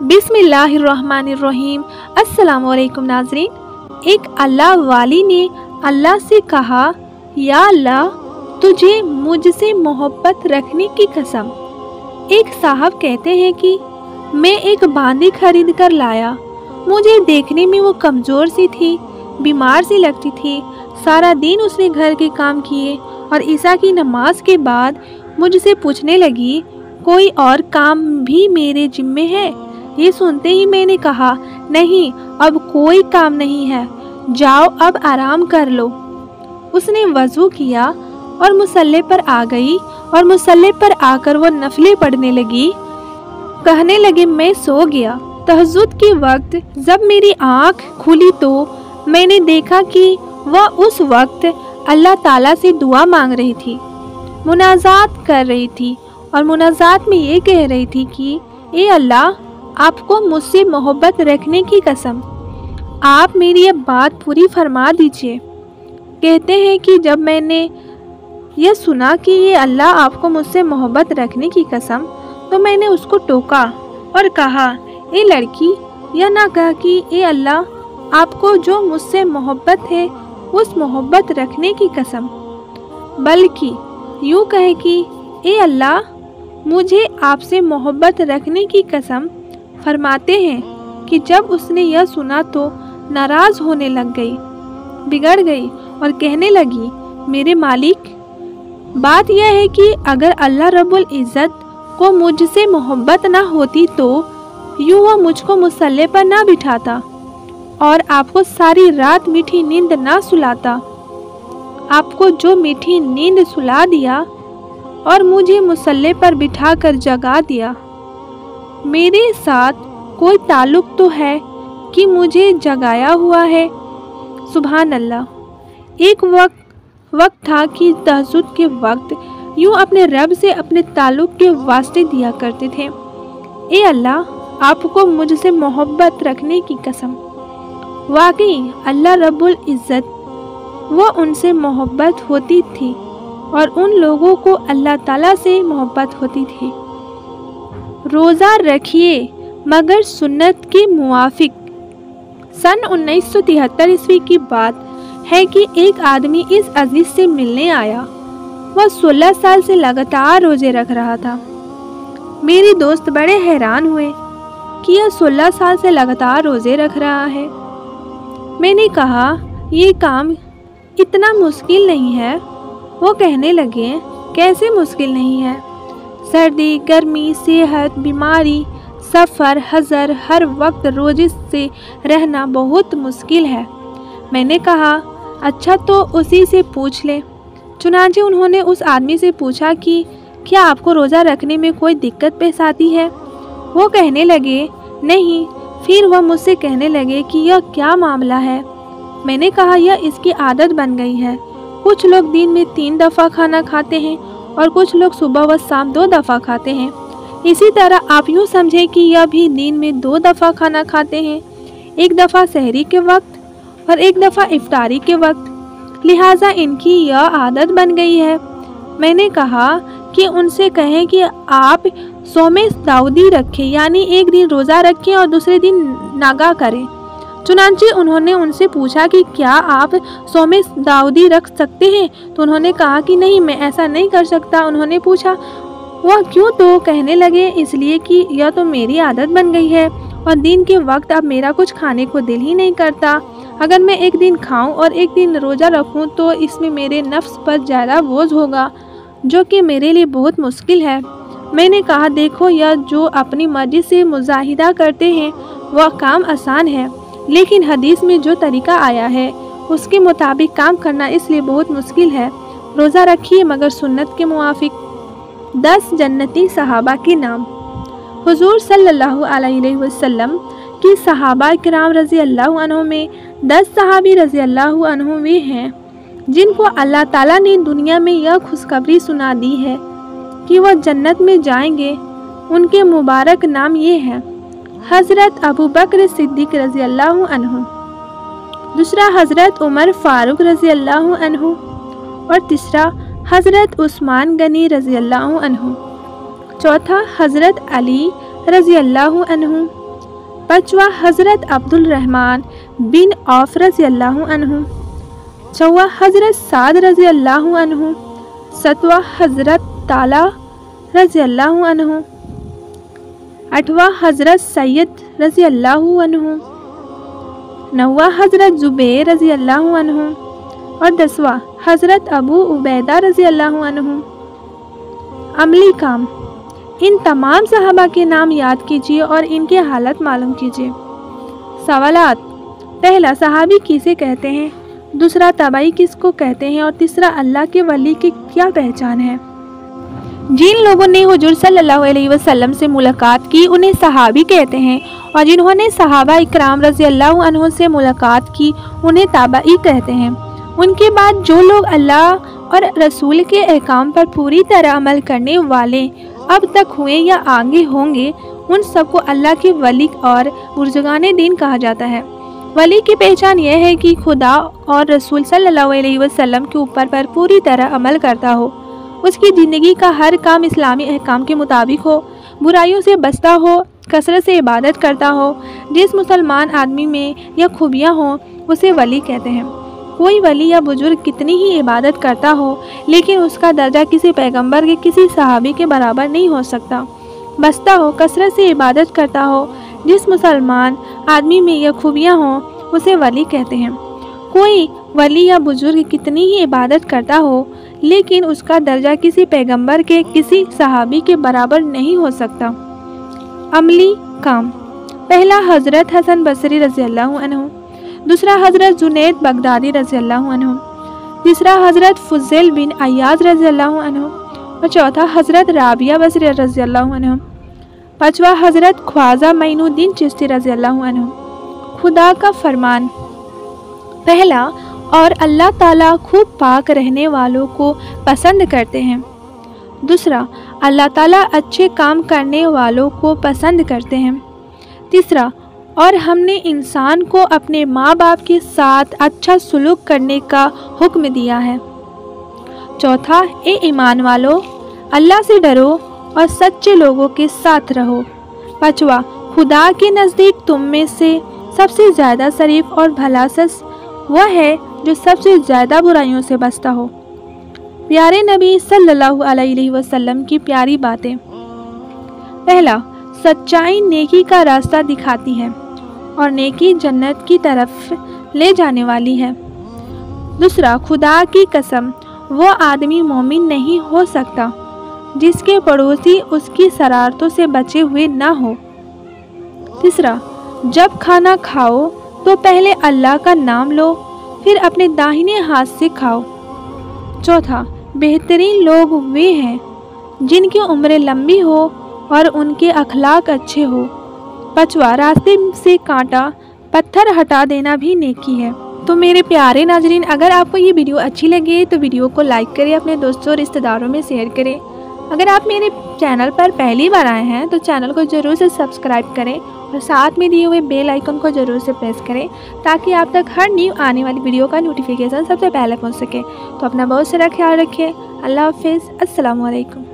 बिस्मिल्लाहिर्रहमानिर्रहीम। अस्सलाम वालेकुम नाज़रीन। एक अल्लाह वाली ने अल्लाह से कहा, या अल्लाह तुझे मुझसे मोहब्बत रखने की कसम। एक साहब कहते हैं कि मैं एक बांदी खरीद कर लाया। मुझे देखने में वो कमज़ोर सी थी, बीमार सी लगती थी। सारा दिन उसने घर के काम किए और ईसा की नमाज के बाद मुझसे पूछने लगी, कोई और काम भी मेरे जिम्मे है? ये सुनते ही मैंने कहा, नहीं, अब कोई काम नहीं है, जाओ अब आराम कर लो। उसने वज़ू किया और मुसल्ले पर आ गई और मुसल्ले पर आकर वो नफलें पढ़ने लगी। कहने लगी, मैं सो गया। तहज्जुद के वक्त जब मेरी आँख खुली तो मैंने देखा कि वह उस वक्त अल्लाह ताला से दुआ मांग रही थी, मुनाजात कर रही थी और मुनाजात में ये कह रही थी कि ए अल्लाह, आपको मुझसे मोहब्बत रखने की कसम, आप मेरी ये बात पूरी फरमा दीजिए। कहते हैं कि जब मैंने यह सुना कि ये अल्लाह आपको मुझसे मोहब्बत रखने की कसम, तो मैंने उसको टोका और कहा, ए लड़की, यह ना कह कि ए अल्लाह आपको जो मुझसे मोहब्बत है उस मोहब्बत रखने की कसम, बल्कि यूँ कहे कि ए अल्लाह मुझे आपसे मोहब्बत रखने की कसम। फरमाते हैं कि जब उसने यह सुना तो नाराज़ होने लग गई, बिगड़ गई और कहने लगी, मेरे मालिक, बात यह है कि अगर अल्लाह रब्बुल इज़्ज़त को मुझसे मोहब्बत ना होती तो यूँ वह मुझको मुसल्ले पर ना बिठाता और आपको सारी रात मीठी नींद ना सुलाता। आपको जो मीठी नींद सुला दिया और मुझे मुसल्ले पर बिठा कर जगा दिया, मेरे साथ कोई ताल्लुक़ तो है कि मुझे जगाया हुआ है। सुभान अल्लाह। एक वक्त था कि तहज्जुद के वक्त यूँ अपने रब से अपने ताल्लुक़ के वास्ते दिया करते थे, ए अल्लाह आपको मुझसे मोहब्बत रखने की कसम। वाकई अल्लाह रब्बुल इज़्ज़त वह उनसे मोहब्बत होती थी और उन लोगों को अल्लाह ताला से मोहब्बत होती थी। रोज़ा रखिए मगर सुन्नत के मुवाफिक। सन 1973 ईस्वी की बात है कि एक आदमी इस अजीज़ से मिलने आया। वह 16 साल से लगातार रोज़े रख रहा था। मेरे दोस्त बड़े हैरान हुए कि यह 16 साल से लगातार रोज़े रख रहा है। मैंने कहा, ये काम इतना मुश्किल नहीं है। वो कहने लगे, कैसे मुश्किल नहीं है? सर्दी, गर्मी, सेहत, बीमारी, सफ़र, हज़र, हर वक्त रोज़े से रहना बहुत मुश्किल है। मैंने कहा, अच्छा तो उसी से पूछ ले। चुनांचे उन्होंने उस आदमी से पूछा कि क्या आपको रोज़ा रखने में कोई दिक्कत पेश आती है? वो कहने लगे, नहीं। फिर वह मुझसे कहने लगे कि यह क्या मामला है? मैंने कहा, यह इसकी आदत बन गई है। कुछ लोग दिन में 3 दफ़ा खाना खाते हैं और कुछ लोग सुबह व शाम 2 दफ़ा खाते हैं। इसी तरह आप यूँ समझें कि यह भी दिन में 2 दफ़ा खाना खाते हैं, एक दफ़ा सहरी के वक्त और एक दफ़ा इफ्तारी के वक्त, लिहाजा इनकी यह आदत बन गई है। मैंने कहा कि उनसे कहें कि आप सोमे दाऊदी रखें, यानी एक दिन रोज़ा रखें और दूसरे दिन नागा करें। चुनांचे उन्होंने उनसे पूछा कि क्या आप सोमे दाऊदी रख सकते हैं? तो उन्होंने कहा कि नहीं, मैं ऐसा नहीं कर सकता। उन्होंने पूछा, वह क्यों? तो कहने लगे, इसलिए कि यह तो मेरी आदत बन गई है और दिन के वक्त अब मेरा कुछ खाने को दिल ही नहीं करता। अगर मैं एक दिन खाऊं और एक दिन रोज़ा रखूं तो इसमें मेरे नफ्स पर ज़्यादा बोझ होगा, जो कि मेरे लिए बहुत मुश्किल है। मैंने कहा, देखो, यह जो अपनी मर्ज़ी से मुजाहिदा करते हैं वह काम आसान है, लेकिन हदीस में जो तरीका आया है उसके मुताबिक काम करना इसलिए बहुत मुश्किल है। रोज़ा रखिए मगर सुन्नत के मुवाफिक। 10 जन्नती सहाबा के नाम। हुजूर सल्लल्लाहु अलैहि वसल्लम की सहाबा किराम रज़ी अल्लाह अन्हुम में 10 सहाबी रज़ी अल्लाह अन्हुम वे हैं जिनको अल्लाह ताला ने दुनिया में यह खुशखबरी सुना दी है कि वह जन्नत में जाएंगे। उनके मुबारक नाम ये हैं, हज़रत अबू बकर सिद्दीक़ रज़ी अल्लाह अन्हु, दूसरा हज़रत उमर फ़ारूक रज़ी अल्लाह अन्हु और तीसरा हज़रत उस्मान गनी रज़ी अल्लाह अन्हु, चौथा हज़रत अली रज़ी अल्लाह अन्हु, पाँचवा हज़रत अब्दुल रहमान बिन औफ रज़ी अल्लाह अन्हु। छठवां हज़रत साद रज़ी अल्लाह अन्हु। सातवां हज़रत ताला रज़ी अल्लाह अन्हु। आठवां हज़रत सैयद रज़ी अल्लाह अन्हु। नौवां हज़रत ज़ुबैर रज़ी अल्लाह अन्हु। और 10वां हज़रत अबू उबैदा रज़ी अल्लाह अन्हु। अमली काम, इन तमाम सहाबा के नाम याद कीजिए और इनकी हालत मालूम कीजिए। सवालात: पहला, सहाबी किसे कहते हैं? दूसरा, तबाई किसको कहते हैं? और तीसरा, अल्लाह के वली की क्या पहचान है? जिन लोगों ने हुजूर सल्लल्लाहु अलैहि वसल्लम से मुलाकात की उन्हें सहाबी कहते हैं, और जिन्होंने सहाबा इकराम रज़ी अल्लाह अन्हुम से मुलाकात की उन्हें ताबई कहते हैं। उनके बाद जो लोग अल्लाह और रसूल के अहकाम पर पूरी तरह अमल करने वाले अब तक हुए या आगे होंगे, उन सबको अल्लाह के वली और बुजुर्गाने दीन कहा जाता है। वली की पहचान यह है कि खुदा और रसूल सल्लल्लाहु अलैहि वसल्लम के ऊपर पर पूरी तरह अमल करता हो, उसकी ज़िंदगी का हर काम इस्लामी अहकाम के मुताबिक हो, बुराइयों से बचता हो, कसरत से इबादत करता हो। जिस मुसलमान आदमी में यह खूबियाँ हों उसे वली कहते हैं। कोई वली या बुजुर्ग कितनी ही इबादत करता हो लेकिन उसका दर्जा किसी पैगंबर के किसी सहाबी के बराबर नहीं हो सकता। बचता हो, कसरत से इबादत करता हो। जिस मुसलमान आदमी में यह खूबियाँ हों उसे वली कहते हैं। कोई वली या बुजुर्ग कितनी ही इबादत करता हो लेकिन उसका दर्जा किसी पैगंबर के किसी सहाबी के बराबर नहीं हो सकता। अमली काम, पहला हज़रत हसन बसरी रज़ी अल्लाह अन्हु। दूसरा हज़रत जुनैद बगदादी रज़ी अल्लाह अन्हु। तीसरा हज़रत फुज़ैल बिन अय्याज़ रज़ी अल्लाह अन्हु। और चौथा हज़रत राबिया बसरी रज़ी अल्लाह अन्हु। पाँचवा हज़रत ख्वाजा मोइनुद्दीन चिश्ती रज़ी अल्लाह अन्हु। खुदा का फरमान, पहला, और अल्लाह ताला खूब पाक रहने वालों को पसंद करते हैं। दूसरा, अल्लाह ताला अच्छे काम करने वालों को पसंद करते हैं। तीसरा, और हमने इंसान को अपने माँ बाप के साथ अच्छा सलूक करने का हुक्म दिया है। चौथा, ए ईमान वालो, अल्लाह से डरो और सच्चे लोगों के साथ रहो। पाँचवा, खुदा के नज़दीक तुम में से सबसे ज़्यादा शरीफ और भलासस वह है जो सबसे ज़्यादा बुराइयों से बचता हो। प्यारे नबी सल्लल्लाहु अलैहि वसल्लम की प्यारी बातें। पहला, सच्चाई नेकी का रास्ता दिखाती है और नेकी जन्नत की तरफ ले जाने वाली है। दूसरा, खुदा की कसम, वो आदमी मोमिन नहीं हो सकता जिसके पड़ोसी उसकी शरारतों से बचे हुए ना हो। तीसरा, जब खाना खाओ तो पहले अल्लाह का नाम लो, फिर अपने दाहिने हाथ से खाओ। चौथा, बेहतरीन लोग वे हैं जिनकी उम्र लंबी हो और उनके अखलाक अच्छे हो। पाँचवा, रास्ते से कांटा पत्थर हटा देना भी नेकी है। तो मेरे प्यारे नाजरीन, अगर आपको ये वीडियो अच्छी लगे तो वीडियो को लाइक करें, अपने दोस्तों और रिश्तेदारों में शेयर करें। अगर आप मेरे चैनल पर पहली बार आए हैं तो चैनल को ज़रूर से सब्सक्राइब करें और साथ में दिए हुए बेल आइकन को ज़रूर से प्रेस करें ताकि आप तक हर न्यू आने वाली वीडियो का नोटिफिकेशन सबसे पहले पहुंच सके। तो अपना बहुत सारा ख्याल रखिए। अल्लाह हाफिज़। अस्सलामु अलैकुम।